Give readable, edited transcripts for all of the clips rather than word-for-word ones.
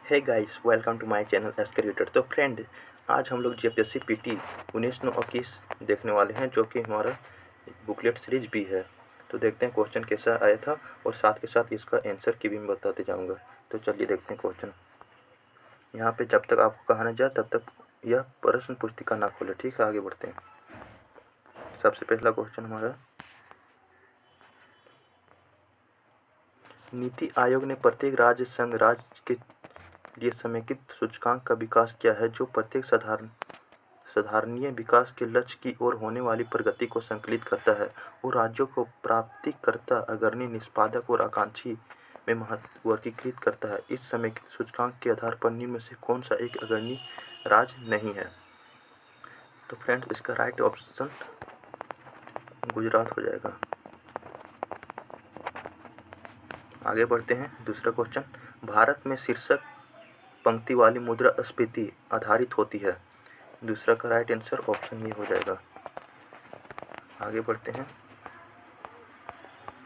Hey guys, welcome to my channel S creator. तो friend, आज हम लोग जेपीएससी पीटी 19-9 देखने वाले हैं, जो कि हमारा बुकलेट सीरीज भी है। तो देखते हैं क्वेश्चन कैसा आया था और साथ के साथ इसका आंसर की भी मैं बताते जाऊंगा। तो चलिए देखते हैं क्वेश्चन। यहाँ पे जब तक आपको कहा ना जाए तब तक यह प्रश्न पुस्तिका ना खोले, ठीक है। आगे बढ़ते हैं। सबसे पहला क्वेश्चन हमारा, नीति आयोग ने प्रत्येक राज्य संघ राज्य के लिए समेकित सूचकांक का विकास किया है, जो प्रत्येक साधारणीय विकास के लक्ष्य की ओर होने वाली प्रगति को संकलित करता है और राज्यों को प्राप्तिकर्ता, अग्रणी, निष्पादक और आकांक्षी में महत्व वर्गीकृत करता है। इस समेकित सूचकांक के आधार पर निम्न में से कौन सा एक अग्रणी राज्य नहीं है? तो फ्रेंड्स, इसका राइट ऑप्शन गुजरात हो जाएगा। आगे बढ़ते हैं। दूसरा क्वेश्चन, भारत में शीर्षक पंक्ति वाली मुद्रास्फीति आधारित होती है। दूसरा का राइट आंसर ऑप्शन ये हो जाएगा। आगे बढ़ते हैं।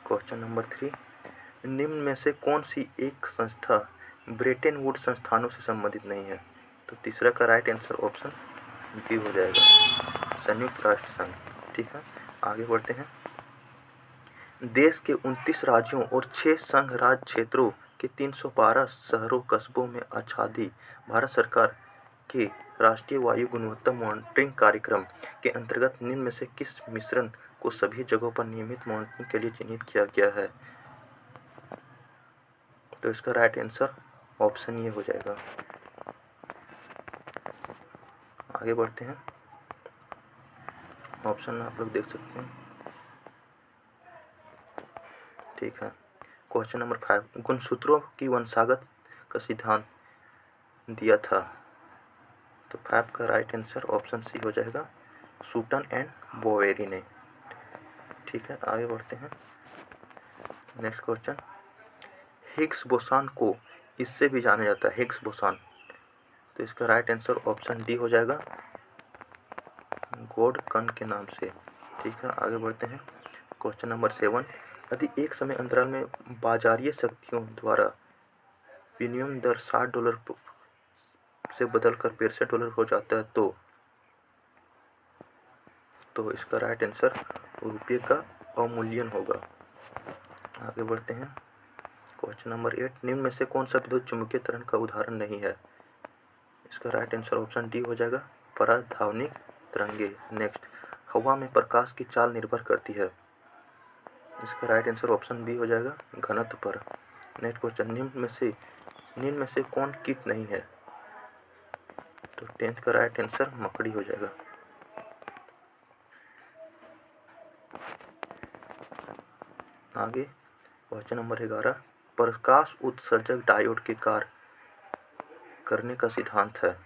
क्वेश्चन नंबर 3, निम्न में से कौन सी एक संस्था ब्रेटन वुड संस्थानों से संबंधित नहीं है? तो तीसरा का राइट आंसर ऑप्शन बी हो जाएगा, संयुक्त राष्ट्र संघ। ठीक है, आगे बढ़ते हैं। देश के 29 राज्यों और 6 संघ राज्य क्षेत्रों के 312 शहरों कस्बों में आच्छादी भारत सरकार के राष्ट्रीय वायु गुणवत्ता मॉनिटरिंग कार्यक्रम के अंतर्गत निम्न में से किस मिश्रण को सभी जगहों पर नियमित मॉनिटरिंग के लिए चिन्हित किया गया है? तो इसका राइट आंसर ऑप्शन ये हो जाएगा। आगे बढ़ते हैं। ऑप्शन आप लोग देख सकते हैं। ठीक है, क्वेश्चन नंबर 5, गुणसूत्रों की वंशागत का सिद्धांत दिया था। तो 5 का राइट आंसर ऑप्शन सी हो जाएगा, सूटन एंड बोवेरी ने। ठीक है, आगे बढ़ते हैं। नेक्स्ट क्वेश्चन, हिग्स बोसान को इससे भी जाना जाता है, हिग्स बोसान। तो इसका राइट आंसर ऑप्शन डी हो जाएगा, गॉड कण के नाम से। ठीक है, आगे बढ़ते हैं। क्वेश्चन नंबर 7, यदि एक समय अंतराल में बाजारीय शक्तियों द्वारा विनिमय दर $60 से बदलकर $65 हो जाता है तो इसका राइट आंसर रुपये का अवमूल्यन होगा। आगे बढ़ते हैं। क्वेश्चन नंबर 8, निम्न में से कौन सा विद्युत चुम्बकीय तरंग का उदाहरण नहीं है? इसका राइट आंसर ऑप्शन डी हो जाएगा, पराधावनिक तरंगे। नेक्स्ट, हवा में प्रकाश की चाल निर्भर करती है। इसका राइट आंसर ऑप्शन बी हो जाएगा, घनत्व पर। नेक्स्ट क्वेश्चन, निम्न में से कौन कीट नहीं है? तो 10th का राइट आंसर मकड़ी हो जाएगा। आगे क्वेश्चन नंबर 11, प्रकाश उत्सर्जक डायोड के कार्य करने का सिद्धांत है।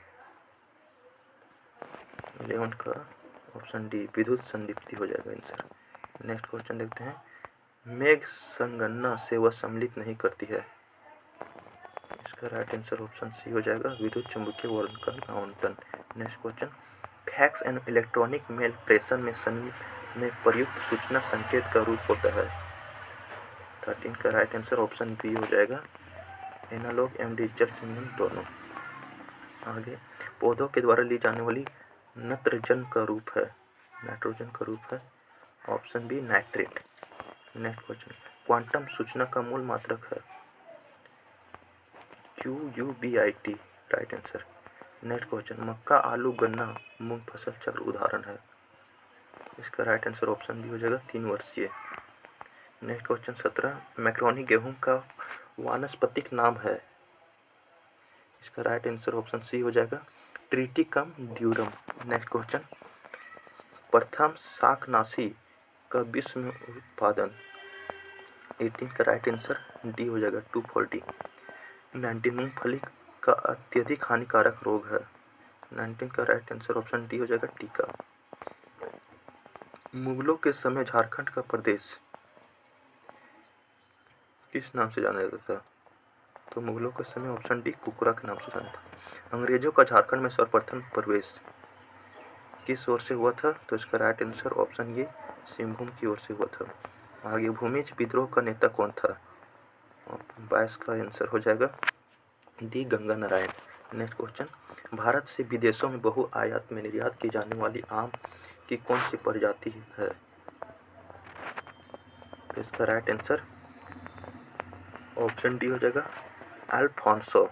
11 का ऑप्शन डी, विद्युत संदीप्ति हो जाएगा आंसर। नेक्स्ट क्वेश्चन देखते हैं, मेघ संगणना से वह सम्मिलित नहीं करती है। इसका राइट आंसर ऑप्शन सी हो जाएगा, विद्युत चुम्बकीय वर्ग का आवंटन। Next question, fax and electronic mail प्रेषण में प्रयुक्त सूचना संकेत का रूप होता है। 13 का राइट आंसर ऑप्शन बी हो जाएगा, एनालॉग एवं डिजिटल सिग्नल दोनों। आगे, पौधों के द्वारा ली जाने वाली नाइट्रोजन का रूप है, option B nitrate. Next question, quantum सूचना का मूल मात्रक है, QUBIT, right answer. Next question, मक्का, आलू, गन्ना, मूंग फसल चक्र उदाहरण है। इसका राइट आंसर ऑप्शन बी हो जाएगा, 3 वर्षीय। नेक्स्ट क्वेश्चन 17, मैक्रोनी गेहूं का वानस्पतिक नाम है। इसका राइट आंसर ऑप्शन सी हो जाएगा, ट्रिटिकम ड्यूरम। नेक्स्ट क्वेश्चन, प्रथम शाकनाशी का विश्व में उत्पादन। 18 का राइट आंसर डी हो जाएगा, 240। 19, मूंगफली का अत्यधिक हानिकारक रोग है। 19 का राइट आंसर ऑप्शन डी हो जाएगा, टीका। मुगलों के समय झारखंड का प्रदेश किस नाम से जाना जाता था? तो मुगलों के समय ऑप्शन डी, कुकरा के नाम से जाना था। अंग्रेजों का झारखंड में सर्वप्रथम प्रवेश किस ओर से हुआ था? तो इसका राइट आंसर ऑप्शन ये, सिंहभूम की ओर से हुआ था। आगे, भूमिज विद्रोह का नेता कौन था? 22 का आंसर हो जाएगा, D Ganga Narayan. Next question, Bharat से विदेशों में बहुआयात में निर्यात की जाने वाली आम की कौन सी प्रजाति है? तो इसका राइट आंसर ऑप्शन डी हो जाएगा अल्फांसो।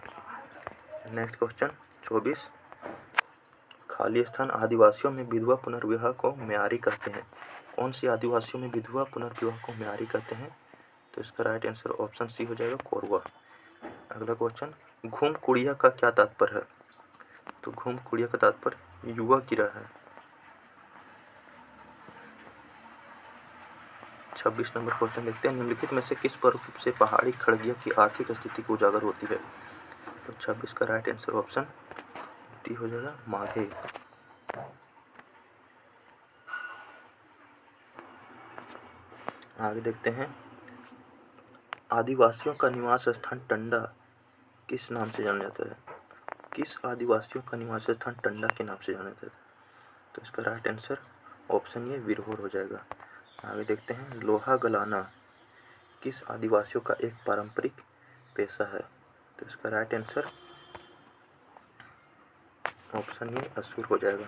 नेक्स्ट क्वेश्चन 24, खाली स्थान आदिवासियों में विधवा पुनर्विवाह को म्यारी कहते हैं। कौन सी आदिवासियों में विधवा पुनर्विवाह को म्यारी कहते हैं? तो इसका राइट आंसर ऑप्शन सी हो जाएगा कोरवा। अगला क्वेश्चन, घूम कुड़िया का क्या तात्पर्य है? तो घूम कुड़िया का तात्पर्य युवा गिरा है। 26 नंबर क्वेश्चन देखते हैं, निम्नलिखित में से किस पर्व से पहाड़ी खड़गिया की आर्थिक स्थिति को उजागर होती है? तो 26 का राइट आंसर ऑप्शन डी हो जाएगा माघे। आगे देखते हैं, आदिवासियों का निवास स्थान टंडा किस नाम से जाना जाता है? किस आदिवासियों का निवास स्थान टंडा के नाम से जाना जाता है? तो इसका राइट आंसर ऑप्शन ये विरहोर हो जाएगा। आगे देखते हैं, लोहा गलाना किस आदिवासियों का एक पारंपरिक पेशा है? तो इसका राइट आंसर ऑप्शन ये असुर हो जाएगा।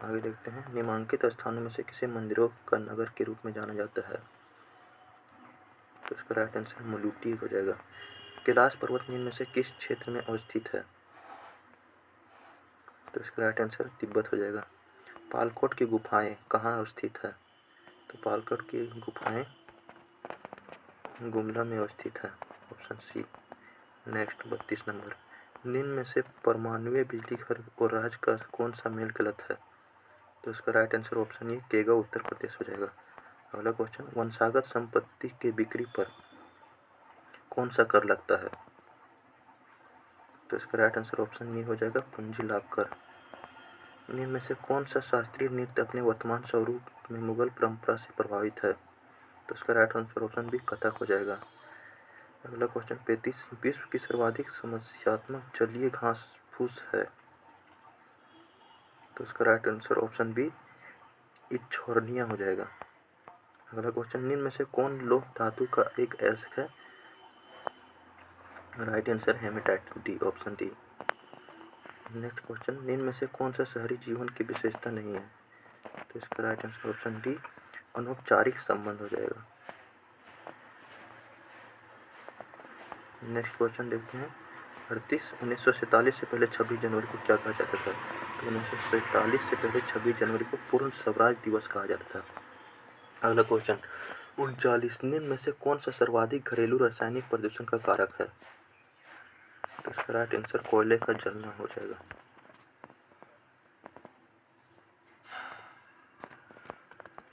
आगे देखते हैं, निम्नलिखित स्थानों में से किसे मंदिरों का नगर के रूप में जाना जाता है? तो इसका राइट आंसर मुलुटी हो जाएगा। कैलाश पर्वत निम्न में से किस क्षेत्र में अवस्थित है? तो इसका राइट आंसर तिब्बत हो जाएगा। पालकोट की गुफाएं कहाँ अवस्थित है? तो पालकोट की गुफाएं गुमला में अवस्थित है, ऑप्शन सी। नेक्स्ट 32 नंबर, निम्न में से परमाणु बिजली घर और राज्य का कौन सा मेल गलत है? तो इसका राइट आंसर ऑप्शन ए केगा उत्तर प्रदेश हो जाएगा। अगला क्वेश्चन, वंशागत संपत्ति के बिक्री पर कौन सा कर लगता है? तो इसका राइट आंसर ऑप्शन ए हो जाएगा पूंजी लाभ कर। निम्न में से कौन सा शास्त्रीय नृत्य अपने वर्तमान स्वरूप में मुगल परंपरा से प्रभावित है? तो इसका right answer option B Kathak हो जाएगा। अगला क्वेश्चन 35, विश्व की सर्वाधिक समस्यात्मक जलीय घास फूस है? तो इसका राइट आंसर ऑप्शन बी इच्छोर्निया हो जाएगा। अगला क्वेश्चन, निम्न में से कौन लोह धातु का एक अयस्क है? Right answer hematite D, option D. Next question, निम्न में से कौन सा शहरी जीवन की विशेषता नहीं है? तो इसका राइट आंसर ऑप्शन डी अनौपचारिक संबंध हो जाएगा। नेक्स्ट क्वेश्चन देखते हैं, 1947 से पहले 26 जनवरी को क्या कहा जाता था? तो 1947 से पहले 26 जनवरी को पूर्ण स्वराज दिवस कहा जाता था। अगला क्वेश्चन 39, निम्न में से कौन सा सर्वाधिक घरेलू रासायनिक प्रदूषण का कारक है? तो इसका राइट आंसर कोयले का जलना हो जाएगा।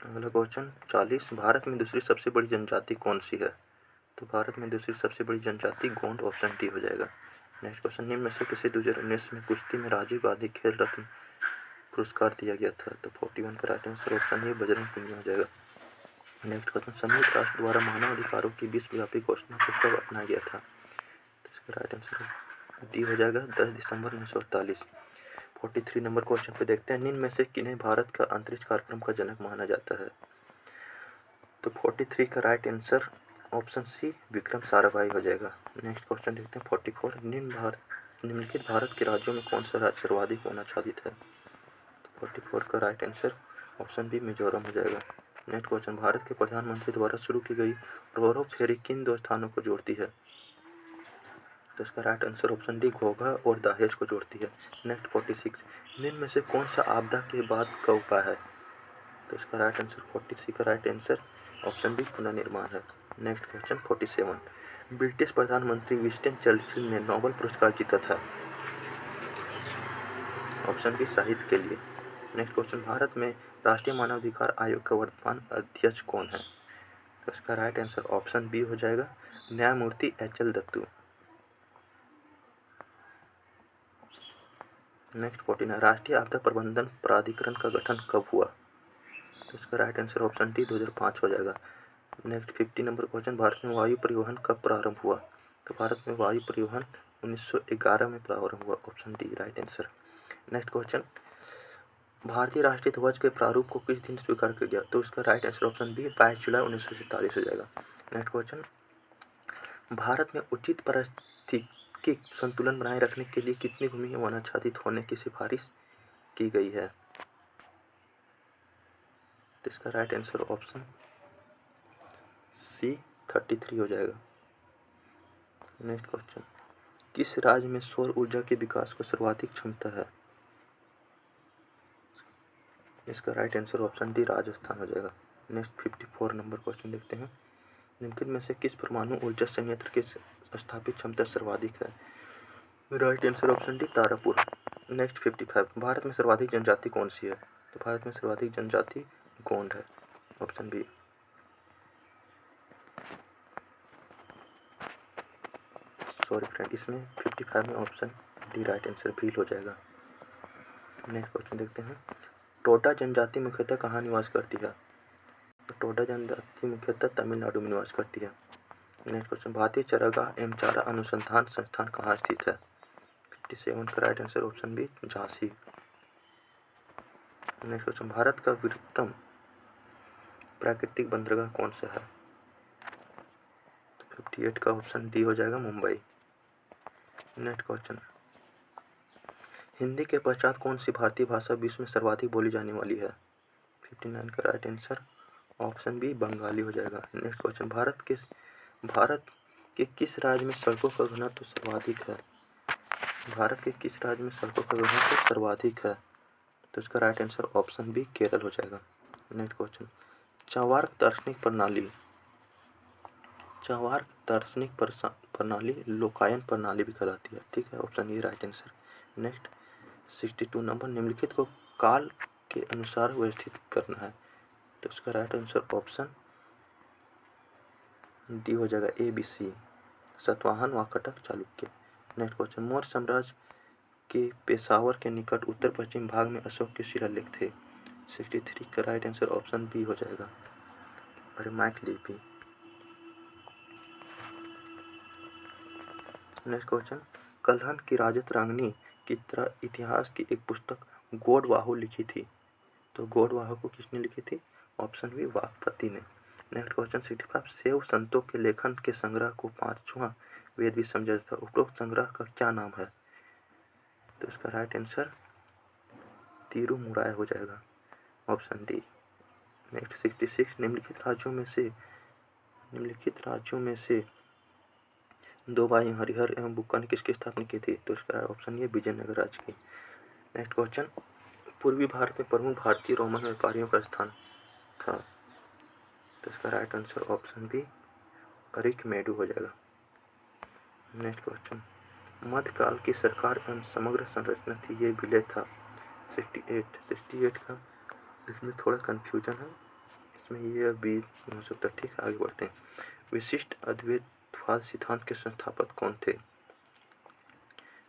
अगला क्वेश्चन 40, भारत में दूसरी सबसे बड़ी जनजाति कौन सी है? तो भारत में दूसरी सबसे बड़ी जनजाति गोंड, ऑप्शन डी हो जाएगा। नेक्स्ट क्वेश्चन, निम्न में से किसे 2019 में कुश्ती में राजीव गांधी खेल रत्न पुरस्कार दिया गया था? तो 41 का right answer option A Bajrang Punia हो जाएगा। नेक्स्ट क्वेश्चन, संयुक्त राष्ट्र द्वारा मानव अधिकारों की विश्वव्यापी घोषणा को कब अपनाया गया था? तो इसका राइट आंसर डी हो जाएगा 10 दिसंबर 1948। 43 नंबर क्वेश्चन पे देखते हैं, निम्न में से किन्हें भारत का अंतरिक्ष कार्यक्रम का जनक माना जाता है? तो 43 का right answer option C Vikram Sarabhai हो जाएगा। नेक्स्ट क्वेश्चन देखते हैं 44, निम्नलिखित भारत के राज्यों में कौन सा राज्य सर्वाधिक वन आच्छादित है? तो 44 का right answer option B Mizoram हो जाएगा। नेक्स्ट क्वेश्चन, भारत के प्रधानमंत्री द्वारा शुरू की गई रोरो फेरी किन दो स्थानों को जोड़ती है? तो इसका राइट आंसर ऑप्शन डी घोघा और दहेज को जोड़ती है। नेक्स्ट 46, निम्न में से कौन सा आपदा के बाद का उपाय है? तो इसका राइट आंसर 46 का राइट आंसर ऑप्शन बी पुनर्निर्माण है। नेक्स्ट क्वेश्चन 47, ब्रिटिश प्रधानमंत्री विंस्टन चर्चिल ने नोबेल पुरस्कार जीता था? ऑप्शन बी साहित्य के लिए। नेक्स्ट क्वेश्चन, भारत में राष्ट्रीय मानवाधिकार आयोग का वर्तमान अध्यक्ष कौन है? तो इसका राइट आंसर ऑप्शन बी हो जाएगा न्यायमूर्ति एच.एल. दत्तू। नेक्स्ट 49, राष्ट्रीय आपदा प्रबंधन प्राधिकरण का गठन कब हुआ? तो इसका राइट आंसर ऑप्शन डी 2005 हो जाएगा। नेक्स्ट 50 नंबर क्वेश्चन, भारत में वायु परिवहन कब प्रारंभ हुआ? तो भारत में वायु परिवहन 1911 में प्रारंभ हुआ, option D right answer. Next question, भारतीय राष्ट्रीय ध्वज के प्रारूप को किस दिन स्वीकार किया गया? तो इसका राइट आंसर ऑप्शन बी 22 जुलाई 1947 हो जाएगा। नेक्स्ट क्वेश्चन, भारत में उचित प्राकृतिक संतुलन बनाए रखने के लिए कितनी भूमि वनाच्छादित होने की सिफारिश की गई है? तो इसका राइट आंसर ऑप्शन सी 33 हो जाएगा। नेक्स्ट क्वेश्चन, किस राज्य में सौर ऊर्जा के विकास को सर्वाधिक क्षमता है? इसका right answer option D Rajasthan हो जाएगा। नेक्स्ट 54 नंबर क्वेश्चन देखते हैं, निम्नलिखित में से किस परमाणु ऊर्जा संयंत्र की स्थापित क्षमता सर्वाधिक है? Right answer option D Tarapur. Next 55, Bharat में सर्वाधिक जनजाति कौन सी है? तो भारत में सर्वाधिक जनजाति गोंड है, ऑप्शन बी। सॉरी फ्रेंड, इसमें 55 में option D right answer Bhil हो जाएगा। नेक्स्ट क्वेश्चन देखते हैं, टोडा जनजाति मुख्यतः कहाँ निवास करती है? तो टोडा जनजाति मुख्यतः तमिलनाडु में निवास करती है। नेक्स्ट क्वेश्चन, भारतीय चारागाह एवं चारा अनुसंधान संस्थान कहाँ स्थित है? 57 का right answer option B Jhansi. Next question, Bharat का वृहत्तम प्राकृतिक बंदरगाह कौन सा है? तो 58 का ऑप्शन डी हो जाएगा मुंबई। नेक्स्ट क्वेश्चन, हिंदी के पश्चात कौन सी भारतीय भाषा विश्व में सर्वाधिक बोली जाने वाली है? 59 का right answer option B Bengali हो जाएगा। नेक्स्ट क्वेश्चन, भारत के किस राज्य में सड़कों का घनत्व सर्वाधिक है? भारत के किस राज्य में सड़कों का घनत्व सर्वाधिक है? तो इसका right answer option B Kerala हो जाएगा। नेक्स्ट क्वेश्चन, चार्वाक दार्शनिक प्रणाली लोकायन प्रणाली भी कहलाती है, ठीक है, option A right answer. Next 62 number, निम्नलिखित को काल के अनुसार व्यवस्थित करना है। तो इसका राइट आंसर ऑप्शन डी हो जाएगा A B C, Satavahana Vakataka Chalukya. Next question, Maurya साम्राज्य के पेशावर के निकट उत्तर पश्चिम भाग में अशोक के शिलालेख थे। 63 का राइट आंसर ऑप्शन बी हो जाएगा, अरमैक लिपि। नेक्स्ट क्वेश्चन, कल्हन की राजतरंगिणी की तरह इतिहास की एक पुस्तक गौड़वाहु लिखी थी। तो गौड़वाहु को किसने लिखी थी? ऑप्शन बी वाकपति ने। नेक्स्ट क्वेश्चन 65, शैव संतों के लेखन के संग्रह को पांचवा वेद भी समझा जाता है, उपरोक्त संग्रह का क्या नाम है? तो इसका राइट आंसर तिरुमुराय हो जाएगा, ऑप्शन डी। नेक्स्ट 66, निम्नलिखित राज्यों में से दो भाई हरिहर एवं बुक्का ने किसकी स्थापना की थी? तो इसका ऑप्शन ये विजयनगर राज्य की। नेक्स्ट क्वेश्चन, पूर्वी भारत में प्रमुख भारतीय रोमन व्यापारियों का स्थान था। तो इसका right answer option B Arikamedu हो जाएगा। नेक्स्ट क्वेश्चन, मध्यकाल की सरकार एवं समग्र संरचना थी, ये विलय था। 68 का इसमें थोड़ा कन्फ्यूजन है, इसमें ये बी हो सकता है, ठीक है, आगे बढ़ते हैं। विशिष्ट अद्वैतवाद सिद्धांत के संस्थापक कौन थे?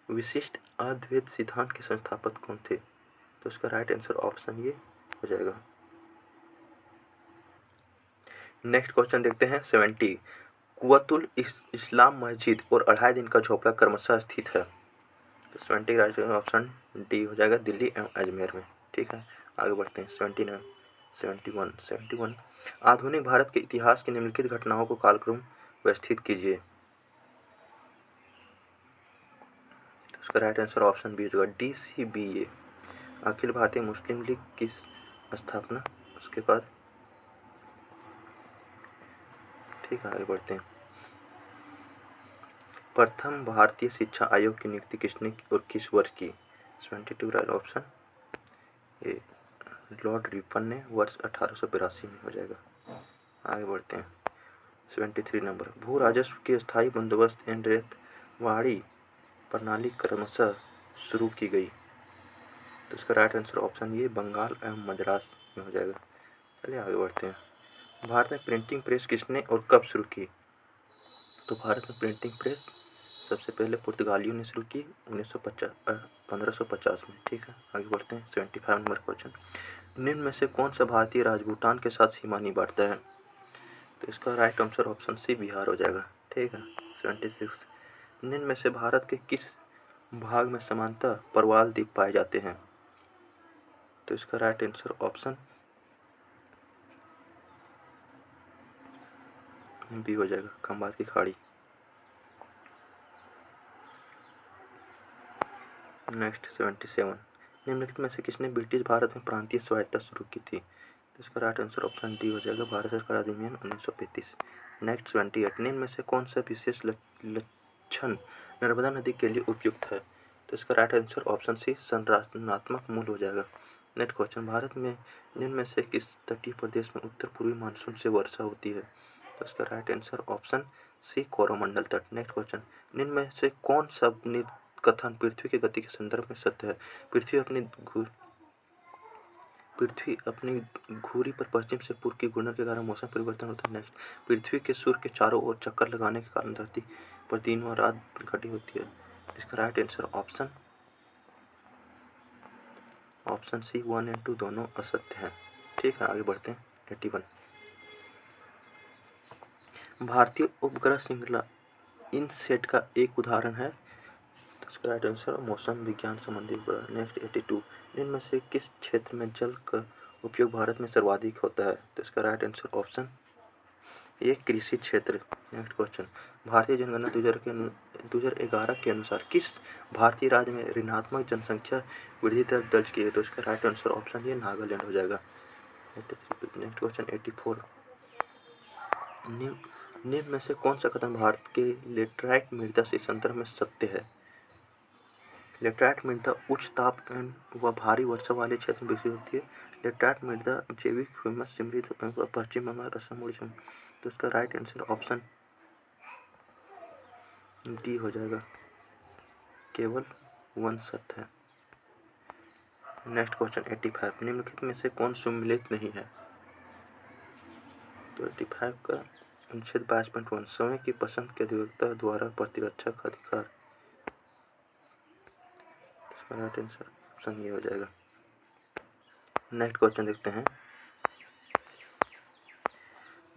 विशिष्ट अद्वैत सिद्धांत के संस्थापक कौन थे? तो इसका राइट आंसर ऑप्शन ये हो जाएगा। नेक्स्ट क्वेश्चन देखते हैं 70, कुव्वतुल इस्लाम मस्जिद और 2.5 दिन का झोपड़ा क्रमशः स्थित है। तो 70 राइट ऑप्शन डी हो जाएगा, दिल्ली एवं अजमेर में, ठीक है, आगे बढ़ते हैं। 71 आधुनिक भारत के इतिहास की निम्नलिखित घटनाओं को कालक्रम व्यवस्थित कीजिए। तो इसका राइट आंसर ऑप्शन बी हो जाएगा, DCBA, अखिल भारतीय मुस्लिम लीग की स्थापना, उसके बाद, ठीक है, आगे बढ़ते हैं। प्रथम भारतीय शिक्षा आयोग की नियुक्ति किसने और किस वर्ष की? 72 right option A Lord Ripon ने वर्ष 1882 में हो जाएगा। आगे बढ़ते हैं। 73 नंबर, भू राजस्व की स्थायी बंदोबस्त एवं रेतवाड़ी प्रणाली क्रमशः शुरू की गई। तो इसका राइट आंसर ऑप्शन ये बंगाल एवं मद्रास में हो जाएगा। चलिए आगे बढ़ते हैं। भारत में प्रिंटिंग प्रेस किसने और कब शुरू की? तो भारत में प्रिंटिंग प्रेस सबसे पहले पुर्तगालियों ने शुरू की 1550 में, ठीक है, आगे बढ़ते हैं। 75 नंबर क्वेश्चन, निम्न में से कौन सा भारतीय राज्य भूटान के साथ सीमा नहीं बांटता है? तो इसका right answer option C Bihar हो जाएगा, ठीक है। 76, निम्न में से भारत के किस भाग में समानता परवाल द्वीप पाए जाते हैं? तो इसका राइट आंसर ऑप्शन बी हो जाएगा, खंबात की खाड़ी। नेक्स्ट 77, निम्नलिखित में से किसने ब्रिटिश भारत में प्रांतीय स्वायत्तता शुरू की थी? तो इसका राइट आंसर ऑप्शन डी हो जाएगा, भारत सरकार अधिनियम 1935। नेक्स्ट 78, निम्न में से कौन सा विशेष लक्षण नर्मदा नदी के लिए उपयुक्त है? तो इसका राइट आंसर ऑप्शन सी संरचनात्मक मूल हो जाएगा। नेक्स्ट क्वेश्चन, भारत में निम्न में से किस तटीय प्रदेश में उत्तर पूर्वी मानसून से वर्षा होती है? तो इसका right answer option C Coromandel तट। नेक्स्ट क्वेश्चन, निम्न में से कौन सा कथन पृथ्वी की गति के संदर्भ में सत्य है? पृथ्वी अपनी घुरी पर पश्चिम से पूर्व की घूर्णन के कारण मौसम परिवर्तन होता है। नेक्स्ट, पृथ्वी के सूर्य के चारों ओर चक्कर लगाने के कारण धरती पर दिन व रात घटी होती है। इसका राइट आंसर ऑप्शन सी 1 और 2 दोनों असत्य हैं। ठीक है, आगे बढ़ते हैं। 81, भारतीय उपग्रह श्रृंखला इनसैट का एक उदाहरण है। तो इसका राइट आंसर मौसम विज्ञान संबंधी उपग्रह। नेक्स्ट 82, इनमें में से किस क्षेत्र में जल का उपयोग भारत में सर्वाधिक होता है? तो इसका राइट आंसर ऑप्शन ए कृषि क्षेत्र। नेक्स्ट क्वेश्चन, भारतीय जनगणना 2011 के अनुसार किस भारतीय राज्य में ऋणात्मक जनसंख्या वृद्धि दर दर्ज की है? तो इसका right answer option A Nagaland हो जाएगा। नेक्स्ट क्वेश्चन 84, निम्न में से कौन सा कथन भारत के लेटराइट मृदा से संदर्भ में सत्य है? लेटराइट मृदा उच्च ताप व भारी वर्षा वाले क्षेत्र में विकसित होती है। लेटराइट मृदा जैविक ह्यूमस समृद्ध पश्चिम बंगाल, असम, उड़ीसा। तो इसका राइट आंसर ऑप्शन डी हो जाएगा, केवल 1 सत्य है। नेक्स्ट क्वेश्चन 85, निम्नलिखित में से कौन सम्मिलित नहीं है? तो 85 का अनुच्छेद 22.1 समय की पसंद के अधिवक्ता द्वारा प्रतिरक्षा का अधिकार। इसका राइट आंसर ऑप्शन ये हो जाएगा। नेक्स्ट क्वेश्चन देखते हैं,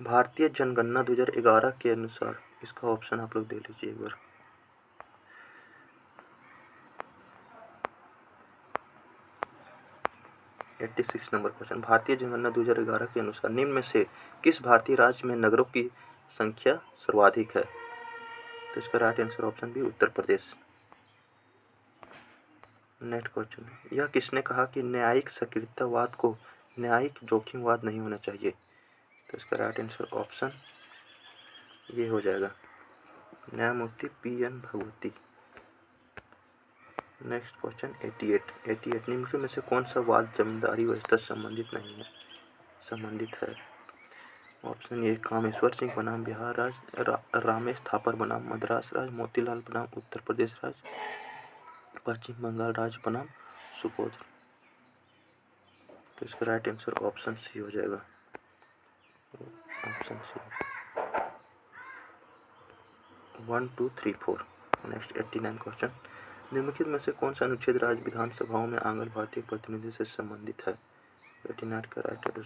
भारतीय जनगणना 2011 के अनुसार, इसका ऑप्शन आप लोग दे लीजिए एक बार। एट्टी 86 नंबर क्वेश्चन, भारतीय जनगणना 2011 के अनुसार निम्न में से किस भारतीय राज्य में नगरों की संख्या सर्वाधिक है? तो इसका right answer option B Uttar Pradesh. Next question, यह किसने कहा कि न्यायिक सक्रियतावाद को न्यायिक जोखिमवाद नहीं होना चाहिए? तो इसका राइट आंसर ऑप्शन ये हो जाएगा, न्यायमूर्ति PN भगवती। नेक्स्ट क्वेश्चन 88, निम्न में से कौन सा वाद जमींदारी व्यवस्था संबंधित है? ऑप्शन ए कामेश्वर सिंह बनाम बिहार राज्य, रामेश थापर बनाम मद्रास राज्य, मोतीलाल बनाम उत्तर प्रदेश राज्य, पश्चिम बंगाल राज्य बनाम सुबोध। तो इसका राइट आंसर ऑप्शन सी हो जाएगा, ऑप्शन सी 1 2 3 4। नेक्स्ट 89 क्वेश्चन, निम्नलिखित में से कौन सा अनुच्छेद राज्य विधानसभाओं में आंग्ल भारतीय प्रतिनिधि से संबंधित है? 89 का राइट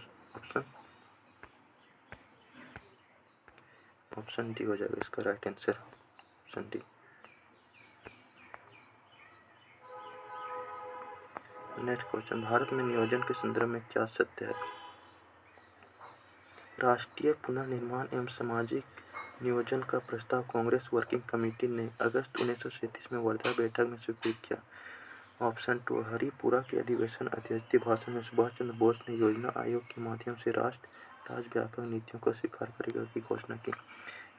ऑप्शन डी हो जाएगा, इसका right answer option D. Next question, Bharat में नियोजन के संदर्भ में क्या सत्य है? राष्ट्रीय पुनर्निर्माण एवं सामाजिक नियोजन का प्रस्ताव कांग्रेस वर्किंग कमेटी ने अगस्त 1937 में वर्धा बैठक में स्वीकृत किया। ऑप्शन 2, हरिपुरा के अधिवेशन अध्यक्षीय भाषण में सुभाष चंद्र बोस ने योजना आयोग के माध्यम से राज्यव्यापक नीतियों को स्वीकार करेगा की घोषणा की।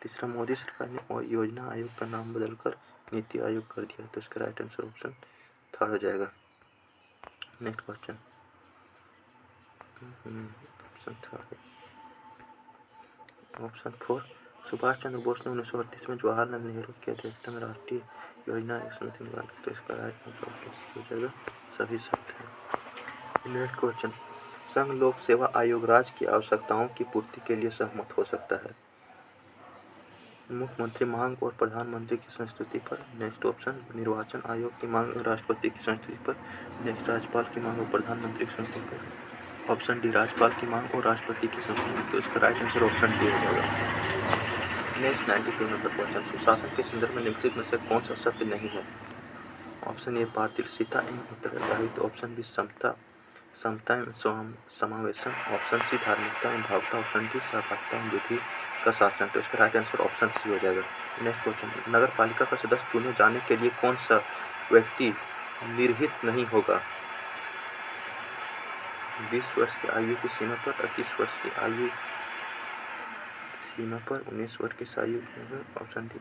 तीसरा, मोदी सरकार ने योजना आयोग का नाम बदलकर नीति आयोग कर दिया। तो इसका राइट आंसर ऑप्शन थर्ड हो जाएगा। Next question option third. Option 4, Subhash Chandra Bose ने 1938 में जवाहरलाल नेहरू की अध्यक्षता में राष्ट्रीय योजना आयोग समिति निकाली। तो इसका राइट आंसर हो जाएगा, सभी सत्य है। नेक्स्ट क्वेश्चन, संघ लोक सेवा आयोग राज्य की आवश्यकताओं की पूर्ति के लिए सहमत हो सकता है? मुख्यमंत्री मांग और प्रधानमंत्री की संस्तुति पर। नेक्स्ट ऑप्शन, निर्वाचन आयोग की मांग और राष्ट्रपति की संस्तुति पर। नेक्स्ट, राज्यपाल की मांग और प्रधानमंत्री की संस्तुति पर। ऑप्शन डी, राज्यपाल की मांग और राष्ट्रपति की संस्तुति। तो इसका राइट आंसर ऑप्शन डी हो जाएगा। नेक्स्ट 92 नंबर क्वेश्चन, सुशासन के संदर्भ में निम्नलिखित में से कौन सा सत्य नहीं है? ऑप्शन ए पारदर्शिता एवं उत्तरदायित्व, ऑप्शन बी समता एवं समावेशन, ऑप्शन सी धार्मिकता एवं भावता, ऑप्शन डी सहभागिता एवं विधि का शासन। तो इसका राइट आंसर ऑप्शन सी हो जाएगा। नेक्स्ट क्वेश्चन, नगर पालिका का सदस्य चुने जाने के लिए कौन सा व्यक्ति निर्हित नहीं होगा। 20 वर्ष की आयु की सीमा पर, 21 वर्ष की आयु सीमा पर, 19 वर्ष की आयु, ऑप्शन डी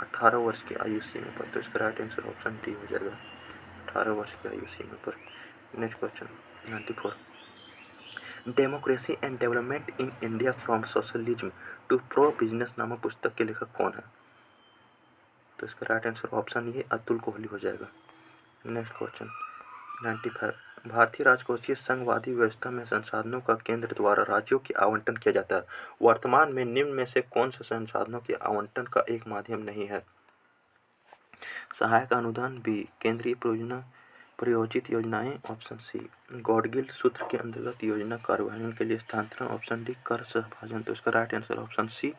18 वर्ष की आयु सीमा पर। तो इसका राइट आंसर ऑप्शन डी हो जाएगा, 18 वर्ष की आयु सीमा पर। Next question 94, democracy and development in India from socialism to pro business नामक पुस्तक के लेखक कौन है? तो इसका राइट आंसर ऑप्शन ये अतुल कोहली हो जाएगा। नेक्स्ट क्वेश्चन 95, भारतीय राजकोषीय संघवादी व्यवस्था में संसाधनों का केंद्र द्वारा राज्यों की आवंटन किया जाता है। वर्तमान में निम्न में से कौन से संसाधनों के आवंटन का एक माध्यम नहीं है? सहायक अनुदान, बी केंद्रीय प्रायोजित योजनाएं, ऑप्शन सी गॉडगिल सूत्र के अंतर्गत योजना कार्यान्वयन के लिए स्थानांतरण, ऑप्शन डी कर सहभाजन। तो इसका राइट आंसर ऑप्शन सी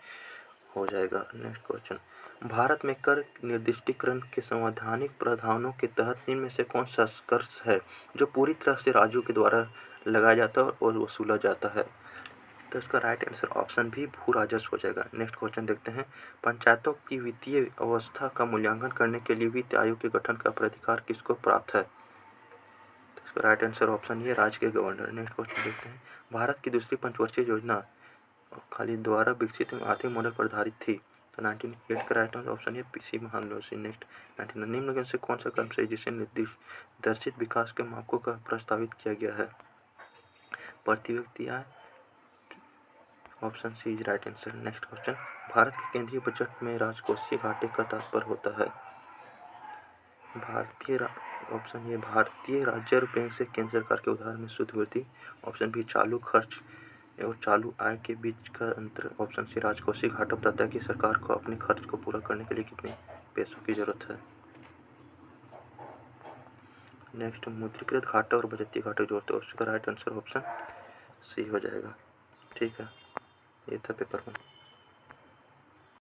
हो जाएगा। नेक्स्ट क्वेश्चन, भारत में कर निर्दिष्टीकरण के संवैधानिक प्रावधानों के तहत निम्न में से कौन सा कर है जो पूरी तरह से राज्यों के द्वारा लगाया जाता है और वसूला जाता है? तो इसका राइट आंसर ऑप्शन भी भू राजस्व हो जाएगा। नेक्स्ट क्वेश्चन देखते हैं, पंचायतों की वित्तीय अवस्था का मूल्यांकन करने के लिए वित्त आयोग के गठन का प्राधिकार किसको प्राप्त है? तो इसका राइट आंसर ऑप्शन ये राज्य के गवर्नर। नेक्स्ट क्वेश्चन देखते हैं, भारत की दूसरी पंचवर्षीय योजना खाली द्वारा विकसित आर्थिक मॉडल पर आधारित थी। तो 1998 का राइट आंसर ऑप्शन है पीसी महालनोबिस। नेक्स्ट 99, निम्न में से कौन सा कर्म है जिसे निर्देशित विकास के मापकों का प्रस्तावित किया गया है? प्रति व्यक्ति आय, option C is right answer. Next question, भारत के केंद्रीय बजट में राजकोषीय घाटे का तात्पर्य होता है? ऑप्शन ये भारतीय रिजर्व बैंक से केंद्र सरकार के उधार में शुद्ध वृद्धि, ऑप्शन बी चालू खर्च और चालू आय के बीच का अंतर, ऑप्शन सी राजकोषीय घाटा बताता है कि सरकार को अपने खर्च को पूरा करने के लिए कितने पैसों की जरूरत है। नेक्स्ट, मुद्रीकृत घाटा और बचतीय घाटा जोड़ते हैं, उसका राइट आंसर ऑप्शन सी हो जाएगा। ठीक है, ये था पेपर 1।